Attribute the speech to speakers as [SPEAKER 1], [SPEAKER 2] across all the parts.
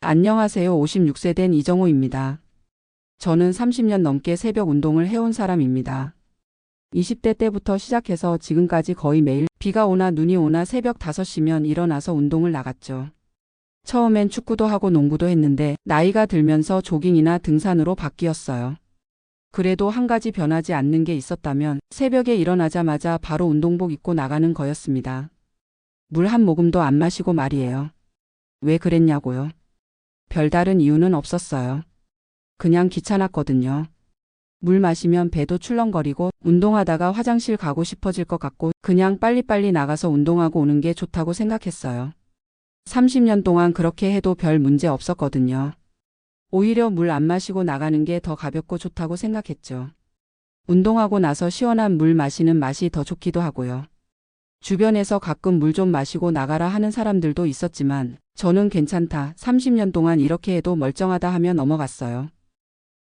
[SPEAKER 1] 안녕하세요. 56세 된 이정호입니다. 저는 30년 넘게 새벽 운동을 해온 사람입니다. 20대 때부터 시작해서 지금까지 거의 매일 비가 오나 눈이 오나 새벽 5시면 일어나서 운동을 나갔죠. 처음엔 축구도 하고 농구도 했는데 나이가 들면서 조깅이나 등산으로 바뀌었어요. 그래도 한 가지 변하지 않는 게 있었다면 새벽에 일어나자마자 바로 운동복 입고 나가는 거였습니다. 물 한 모금도 안 마시고 말이에요. 왜 그랬냐고요? 별다른 이유는 없었어요. 그냥 귀찮았거든요. 물 마시면 배도 출렁거리고 운동하다가 화장실 가고 싶어질 것 같고 그냥 빨리빨리 나가서 운동하고 오는 게 좋다고 생각했어요. 30년 동안 그렇게 해도 별 문제 없었거든요. 오히려 물 안 마시고 나가는 게 더 가볍고 좋다고 생각했죠. 운동하고 나서 시원한 물 마시는 맛이 더 좋기도 하고요. 주변에서 가끔 물 좀 마시고 나가라 하는 사람들도 있었지만 저는 괜찮다. 30년 동안 이렇게 해도 멀쩡하다 하며 넘어갔어요.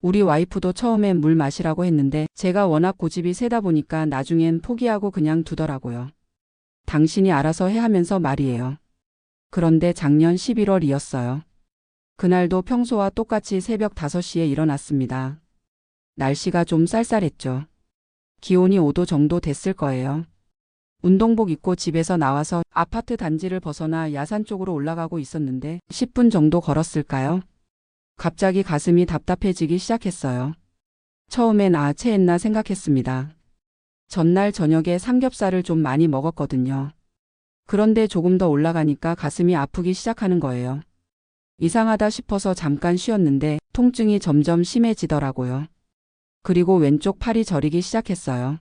[SPEAKER 1] 우리 와이프도 처음엔 물 마시라고 했는데 제가 워낙 고집이 세다 보니까 나중엔 포기하고 그냥 두더라고요. 당신이 알아서 해 하면서 말이에요. 그런데 작년 11월이었어요. 그날도 평소와 똑같이 새벽 5시에 일어났습니다. 날씨가 좀 쌀쌀했죠. 기온이 5도 정도 됐을 거예요. 운동복 입고 집에서 나와서 아파트 단지를 벗어나 야산 쪽으로 올라가고 있었는데 10분 정도 걸었을까요? 갑자기 가슴이 답답해지기 시작했어요. 처음엔 체했나 생각했습니다. 전날 저녁에 삼겹살을 좀 많이 먹었거든요. 그런데 조금 더 올라가니까 가슴이 아프기 시작하는 거예요. 이상하다 싶어서 잠깐 쉬었는데 통증이 점점 심해지더라고요. 그리고 왼쪽 팔이 저리기 시작했어요.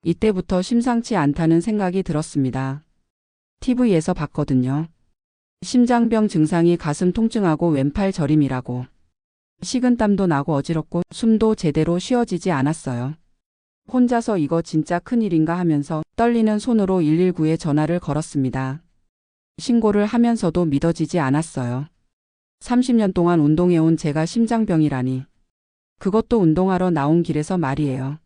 [SPEAKER 1] 이때부터 심상치 않다는 생각이 들었습니다. TV에서 봤거든요. 심장병 증상이 가슴 통증하고 왼팔 저림이라고. 식은땀도 나고 어지럽고 숨도 제대로 쉬어지지 않았어요. 혼자서 이거 진짜 큰일인가 하면서 떨리는 손으로 119에 전화를 걸었습니다. 신고를 하면서도 믿어지지 않았어요. 30년 동안 운동해온 제가 심장병이라니. 그것도 운동하러 나온 길에서 말이에요.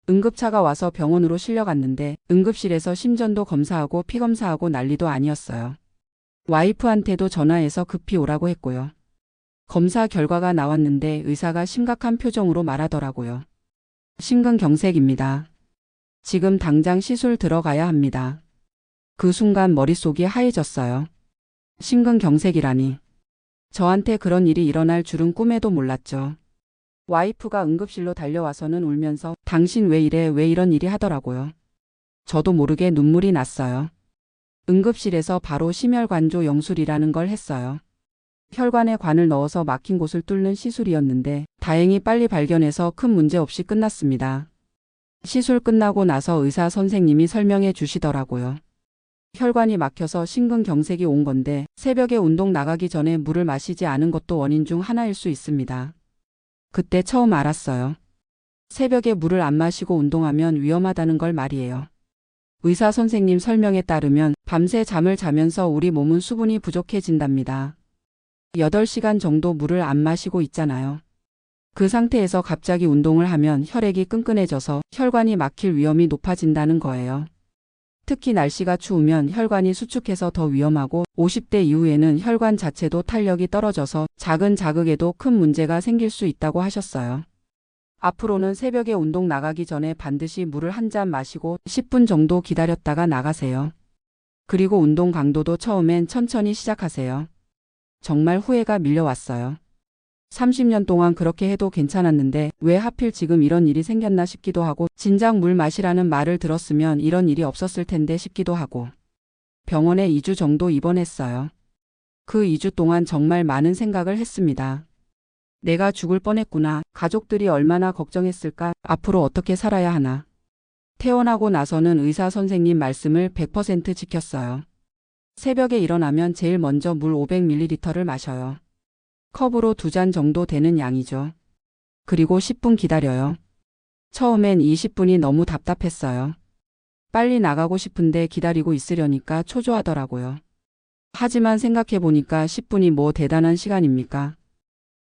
[SPEAKER 1] 응급차가 와서 병원으로 실려갔는데 응급실에서 심전도 검사하고 피 검사하고 난리도 아니었어요. 와이프한테도 전화해서 급히 오라고 했고요. 검사 결과가 나왔는데 의사가 심각한 표정으로 말하더라고요. 심근경색입니다. 지금 당장 시술 들어가야 합니다. 그 순간 머릿속이 하얘졌어요. 심근경색이라니. 저한테 그런 일이 일어날 줄은 꿈에도 몰랐죠. 와이프가 응급실로 달려와서는 울면서 당신 왜 이래 왜 이런 일이 하더라고요. 저도 모르게 눈물이 났어요. 응급실에서 바로 심혈관조 영술이라는 걸 했어요. 혈관에 관을 넣어서 막힌 곳을 뚫는 시술이었는데 다행히 빨리 발견해서 큰 문제 없이 끝났습니다. 시술 끝나고 나서 의사 선생님이 설명해 주시더라고요. 혈관이 막혀서 심근경색이 온 건데 새벽에 운동 나가기 전에 물을 마시지 않은 것도 원인 중 하나일 수 있습니다. 그때 처음 알았어요. 새벽에 물을 안 마시고 운동하면 위험하다는 걸 말이에요. 의사 선생님 설명에 따르면 밤새 잠을 자면서 우리 몸은 수분이 부족해진답니다. 8시간 정도 물을 안 마시고 있잖아요. 그 상태에서 갑자기 운동을 하면 혈액이 끈끈해져서 혈관이 막힐 위험이 높아진다는 거예요. 특히 날씨가 추우면 혈관이 수축해서 더 위험하고 50대 이후에는 혈관 자체도 탄력이 떨어져서 작은 자극에도 큰 문제가 생길 수 있다고 하셨어요. 앞으로는 새벽에 운동 나가기 전에 반드시 물을 한 잔 마시고 10분 정도 기다렸다가 나가세요. 그리고 운동 강도도 처음엔 천천히 시작하세요. 정말 후회가 밀려왔어요. 30년 동안 그렇게 해도 괜찮았는데 왜 하필 지금 이런 일이 생겼나 싶기도 하고 진작 물 마시라는 말을 들었으면 이런 일이 없었을 텐데 싶기도 하고 병원에 2주 정도 입원했어요. 그 2주 동안 정말 많은 생각을 했습니다. 내가 죽을 뻔했구나. 가족들이 얼마나 걱정했을까. 앞으로 어떻게 살아야 하나. 퇴원하고 나서는 의사 선생님 말씀을 100% 지켰어요. 새벽에 일어나면 제일 먼저 물 500ml를 마셔요. 컵으로 2잔 정도 되는 양이죠. 그리고 10분 기다려요. 처음엔 20분이 너무 답답했어요. 빨리 나가고 싶은데 기다리고 있으려니까 초조하더라고요. 하지만 생각해보니까 10분이 뭐 대단한 시간입니까?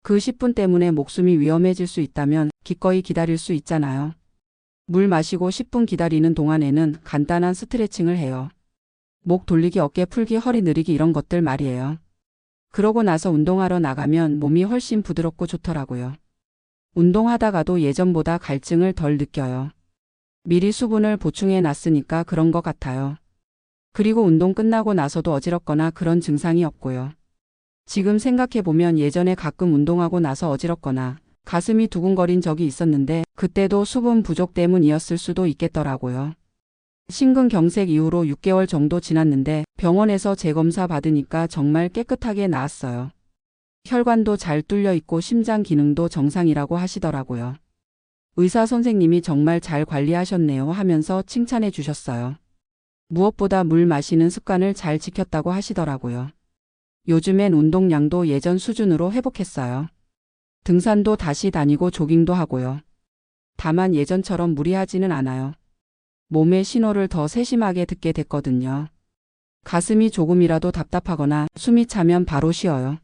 [SPEAKER 1] 그 10분 때문에 목숨이 위험해질 수 있다면 기꺼이 기다릴 수 있잖아요. 물 마시고 10분 기다리는 동안에는 간단한 스트레칭을 해요. 목 돌리기, 어깨 풀기, 허리 늘리기 이런 것들 말이에요. 그러고 나서 운동하러 나가면 몸이 훨씬 부드럽고 좋더라고요. 운동하다가도 예전보다 갈증을 덜 느껴요. 미리 수분을 보충해 놨으니까 그런 것 같아요. 그리고 운동 끝나고 나서도 어지럽거나 그런 증상이 없고요. 지금 생각해보면 예전에 가끔 운동하고 나서 어지럽거나 가슴이 두근거린 적이 있었는데 그때도 수분 부족 때문이었을 수도 있겠더라고요. 심근경색 이후로 6개월 정도 지났는데 병원에서 재검사 받으니까 정말 깨끗하게 나았어요. 혈관도 잘 뚫려 있고 심장 기능도 정상이라고 하시더라고요. 의사 선생님이 정말 잘 관리하셨네요 하면서 칭찬해 주셨어요. 무엇보다 물 마시는 습관을 잘 지켰다고 하시더라고요. 요즘엔 운동량도 예전 수준으로 회복했어요. 등산도 다시 다니고 조깅도 하고요. 다만 예전처럼 무리하지는 않아요. 몸의 신호를 더 세심하게 듣게 됐거든요. 가슴이 조금이라도 답답하거나 숨이 차면 바로 쉬어요.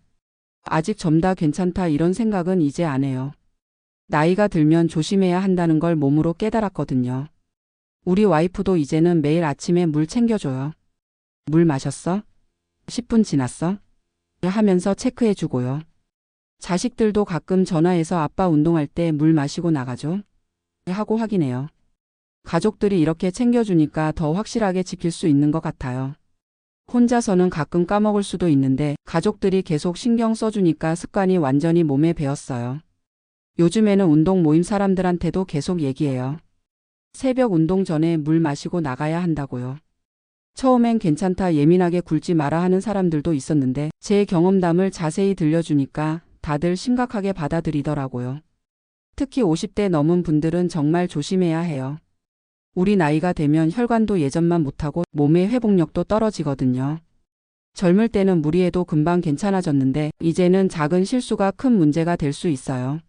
[SPEAKER 1] 아직 젊다 괜찮다 이런 생각은 이제 안 해요. 나이가 들면 조심해야 한다는 걸 몸으로 깨달았거든요. 우리 와이프도 이제는 매일 아침에 물 챙겨줘요. 물 마셨어? 10분 지났어? 하면서 체크해주고요. 자식들도 가끔 전화해서 아빠 운동할 때 물 마시고 나가죠? 하고 확인해요. 가족들이 이렇게 챙겨주니까 더 확실하게 지킬 수 있는 것 같아요. 혼자서는 가끔 까먹을 수도 있는데 가족들이 계속 신경 써주니까 습관이 완전히 몸에 배었어요. 요즘에는 운동 모임 사람들한테도 계속 얘기해요. 새벽 운동 전에 물 마시고 나가야 한다고요. 처음엔 괜찮다 예민하게 굴지 마라 하는 사람들도 있었는데 제 경험담을 자세히 들려주니까 다들 심각하게 받아들이더라고요. 특히 50대 넘은 분들은 정말 조심해야 해요. 우리 나이가 되면 혈관도 예전만 못하고 몸의 회복력도 떨어지거든요. 젊을 때는 무리해도 금방 괜찮아졌는데 이제는 작은 실수가 큰 문제가 될 수 있어요.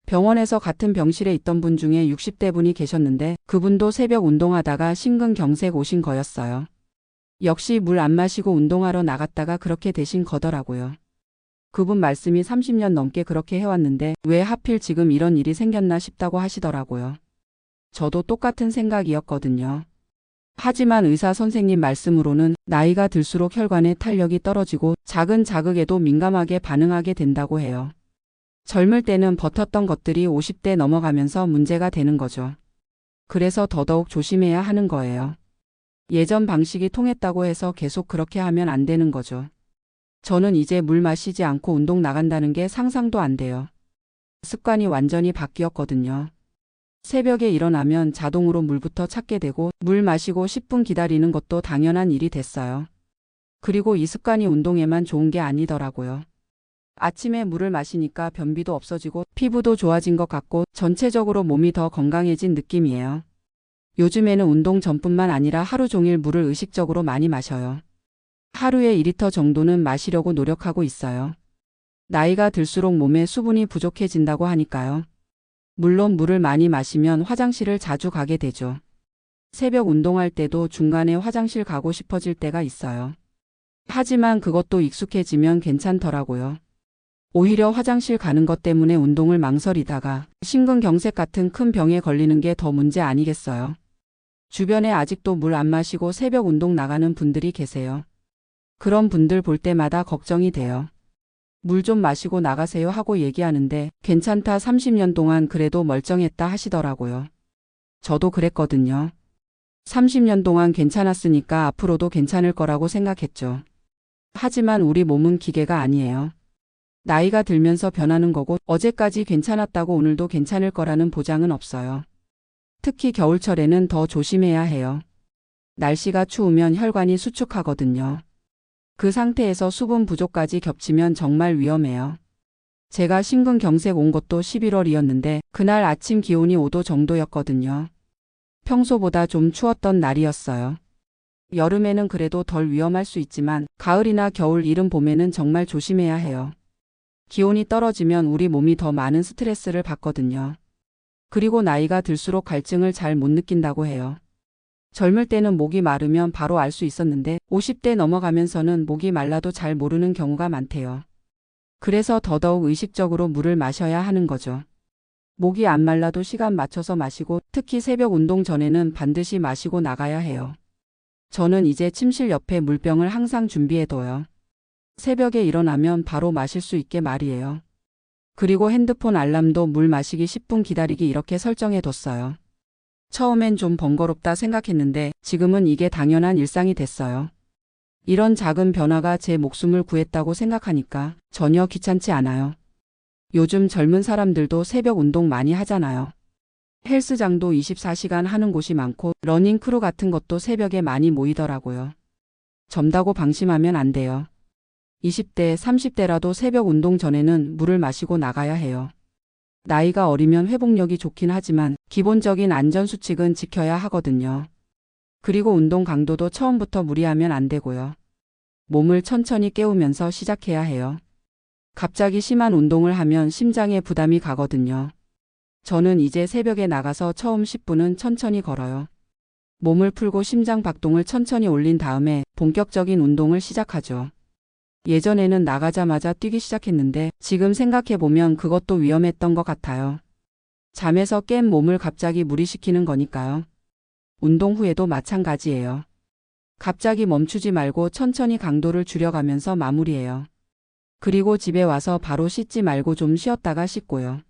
[SPEAKER 1] 병원에서 같은 병실에 있던 분 중에 60대 분이 계셨는데 그분도 새벽 운동하다가 심근경색 오신 거였어요. 역시 물 안 마시고 운동하러 나갔다가 그렇게 되신 거더라고요. 그분 말씀이 30년 넘게 그렇게 해왔는데 왜 하필 지금 이런 일이 생겼나 싶다고 하시더라고요. 저도 똑같은 생각이었거든요. 하지만 의사 선생님 말씀으로는 나이가 들수록 혈관의 탄력이 떨어지고 작은 자극에도 민감하게 반응하게 된다고 해요. 젊을 때는 버텼던 것들이 50대 넘어가면서 문제가 되는 거죠. 그래서 더더욱 조심해야 하는 거예요. 예전 방식이 통했다고 해서 계속 그렇게 하면 안 되는 거죠. 저는 이제 물 마시지 않고 운동 나간다는 게 상상도 안 돼요. 습관이 완전히 바뀌었거든요. 새벽에 일어나면 자동으로 물부터 찾게 되고 물 마시고 10분 기다리는 것도 당연한 일이 됐어요. 그리고 이 습관이 운동에만 좋은 게 아니더라고요. 아침에 물을 마시니까 변비도 없어지고 피부도 좋아진 것 같고 전체적으로 몸이 더 건강해진 느낌이에요. 요즘에는 운동 전뿐만 아니라 하루 종일 물을 의식적으로 많이 마셔요. 하루에 2리터 정도는 마시려고 노력하고 있어요. 나이가 들수록 몸에 수분이 부족해진다고 하니까요. 물론 물을 많이 마시면 화장실을 자주 가게 되죠. 새벽 운동할 때도 중간에 화장실 가고 싶어질 때가 있어요. 하지만 그것도 익숙해지면 괜찮더라고요. 오히려 화장실 가는 것 때문에 운동을 망설이다가 심근경색 같은 큰 병에 걸리는 게 더 문제 아니겠어요. 주변에 아직도 물 안 마시고 새벽 운동 나가는 분들이 계세요. 그런 분들 볼 때마다 걱정이 돼요. 물 좀 마시고 나가세요 하고 얘기하는데 괜찮다 30년 동안 그래도 멀쩡했다 하시더라고요. 저도 그랬거든요. 30년 동안 괜찮았으니까 앞으로도 괜찮을 거라고 생각했죠. 하지만 우리 몸은 기계가 아니에요. 나이가 들면서 변하는 거고 어제까지 괜찮았다고 오늘도 괜찮을 거라는 보장은 없어요. 특히 겨울철에는 더 조심해야 해요. 날씨가 추우면 혈관이 수축하거든요. 그 상태에서 수분 부족까지 겹치면 정말 위험해요. 제가 심근경색 온 것도 11월이었는데 그날 아침 기온이 5도 정도였거든요. 평소보다 좀 추웠던 날이었어요. 여름에는 그래도 덜 위험할 수 있지만 가을이나 겨울 이른 봄에는 정말 조심해야 해요. 기온이 떨어지면 우리 몸이 더 많은 스트레스를 받거든요. 그리고 나이가 들수록 갈증을 잘 못 느낀다고 해요. 젊을 때는 목이 마르면 바로 알 수 있었는데 50대 넘어가면서는 목이 말라도 잘 모르는 경우가 많대요. 그래서 더더욱 의식적으로 물을 마셔야 하는 거죠. 목이 안 말라도 시간 맞춰서 마시고 특히 새벽 운동 전에는 반드시 마시고 나가야 해요. 저는 이제 침실 옆에 물병을 항상 준비해둬요. 새벽에 일어나면 바로 마실 수 있게 말이에요. 그리고 핸드폰 알람도 물 마시기 10분 기다리기 이렇게 설정해 뒀어요. 처음엔 좀 번거롭다 생각했는데 지금은 이게 당연한 일상이 됐어요. 이런 작은 변화가 제 목숨을 구했다고 생각하니까 전혀 귀찮지 않아요. 요즘 젊은 사람들도 새벽 운동 많이 하잖아요. 헬스장도 24시간 하는 곳이 많고 러닝 크루 같은 것도 새벽에 많이 모이더라고요. 젊다고 방심하면 안 돼요. 20대, 30대라도 새벽 운동 전에는 물을 마시고 나가야 해요. 나이가 어리면 회복력이 좋긴 하지만 기본적인 안전수칙은 지켜야 하거든요. 그리고 운동 강도도 처음부터 무리하면 안 되고요. 몸을 천천히 깨우면서 시작해야 해요. 갑자기 심한 운동을 하면 심장에 부담이 가거든요. 저는 이제 새벽에 나가서 처음 10분은 천천히 걸어요. 몸을 풀고 심장 박동을 천천히 올린 다음에 본격적인 운동을 시작하죠. 예전에는 나가자마자 뛰기 시작했는데 지금 생각해보면 그것도 위험했던 것 같아요. 잠에서 깬 몸을 갑자기 무리시키는 거니까요. 운동 후에도 마찬가지예요. 갑자기 멈추지 말고 천천히 강도를 줄여가면서 마무리해요. 그리고 집에 와서 바로 씻지 말고 좀 쉬었다가 씻고요.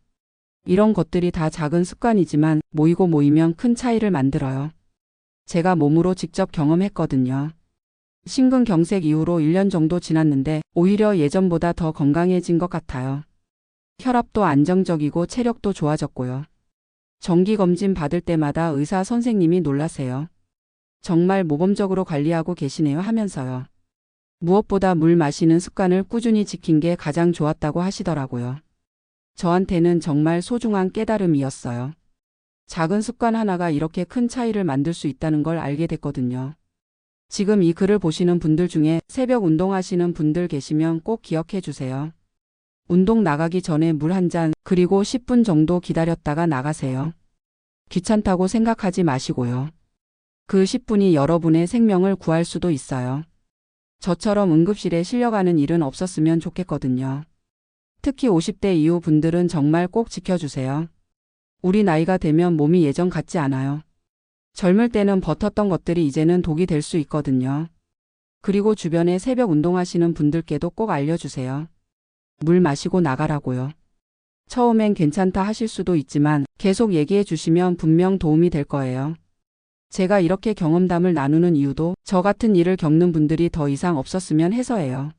[SPEAKER 1] 이런 것들이 다 작은 습관이지만 모이고 모이면 큰 차이를 만들어요. 제가 몸으로 직접 경험했거든요. 심근경색 이후로 1년 정도 지났는데 오히려 예전보다 더 건강해진 것 같아요. 혈압도 안정적이고 체력도 좋아졌고요. 정기검진 받을 때마다 의사 선생님이 놀라세요. 정말 모범적으로 관리하고 계시네요 하면서요. 무엇보다 물 마시는 습관을 꾸준히 지킨 게 가장 좋았다고 하시더라고요. 저한테는 정말 소중한 깨달음이었어요. 작은 습관 하나가 이렇게 큰 차이를 만들 수 있다는 걸 알게 됐거든요. 지금 이 글을 보시는 분들 중에 새벽 운동하시는 분들 계시면 꼭 기억해 주세요. 운동 나가기 전에 물 한 잔, 그리고 10분 정도 기다렸다가 나가세요. 귀찮다고 생각하지 마시고요. 그 10분이 여러분의 생명을 구할 수도 있어요. 저처럼 응급실에 실려가는 일은 없었으면 좋겠거든요. 특히 50대 이후 분들은 정말 꼭 지켜주세요. 우리 나이가 되면 몸이 예전 같지 않아요. 젊을 때는 버텼던 것들이 이제는 독이 될 수 있거든요. 그리고 주변에 새벽 운동하시는 분들께도 꼭 알려주세요. 물 마시고 나가라고요. 처음엔 괜찮다 하실 수도 있지만 계속 얘기해 주시면 분명 도움이 될 거예요. 제가 이렇게 경험담을 나누는 이유도 저 같은 일을 겪는 분들이 더 이상 없었으면 해서예요.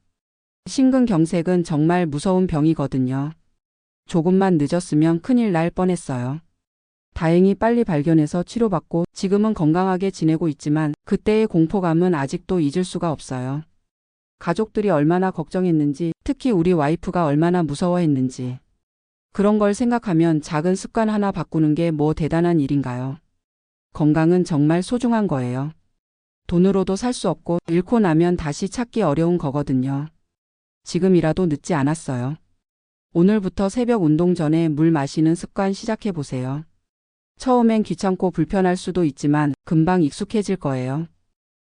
[SPEAKER 1] 심근경색은 정말 무서운 병이거든요. 조금만 늦었으면 큰일 날 뻔했어요. 다행히 빨리 발견해서 치료받고 지금은 건강하게 지내고 있지만 그때의 공포감은 아직도 잊을 수가 없어요. 가족들이 얼마나 걱정했는지, 특히 우리 와이프가 얼마나 무서워했는지. 그런 걸 생각하면 작은 습관 하나 바꾸는 게 뭐 대단한 일인가요? 건강은 정말 소중한 거예요. 돈으로도 살 수 없고 잃고 나면 다시 찾기 어려운 거거든요. 지금이라도 늦지 않았어요. 오늘부터 새벽 운동 전에 물 마시는 습관 시작해 보세요. 처음엔 귀찮고 불편할 수도 있지만 금방 익숙해질 거예요.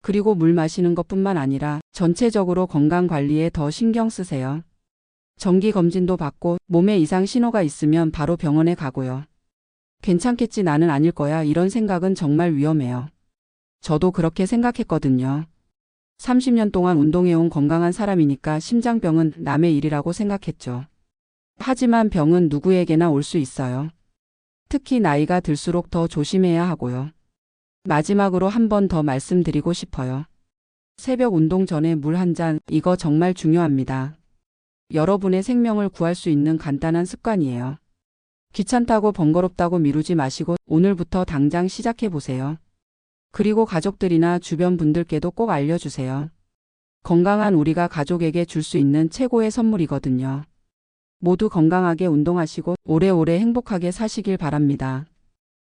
[SPEAKER 1] 그리고 물 마시는 것뿐만 아니라 전체적으로 건강 관리에 더 신경 쓰세요. 정기 검진도 받고 몸에 이상 신호가 있으면 바로 병원에 가고요. 괜찮겠지 나는 아닐 거야 이런 생각은 정말 위험해요. 저도 그렇게 생각했거든요. 30년 동안 운동해온 건강한 사람이니까 심장병은 남의 일이라고 생각했죠. 하지만 병은 누구에게나 올 수 있어요. 특히 나이가 들수록 더 조심해야 하고요. 마지막으로 한 번 더 말씀드리고 싶어요. 새벽 운동 전에 물 한 잔, 이거 정말 중요합니다. 여러분의 생명을 구할 수 있는 간단한 습관이에요. 귀찮다고 번거롭다고 미루지 마시고 오늘부터 당장 시작해 보세요. 그리고 가족들이나 주변 분들께도 꼭 알려주세요. 건강한 우리가 가족에게 줄 수 있는 최고의 선물이거든요. 모두 건강하게 운동하시고 오래오래 행복하게 사시길 바랍니다.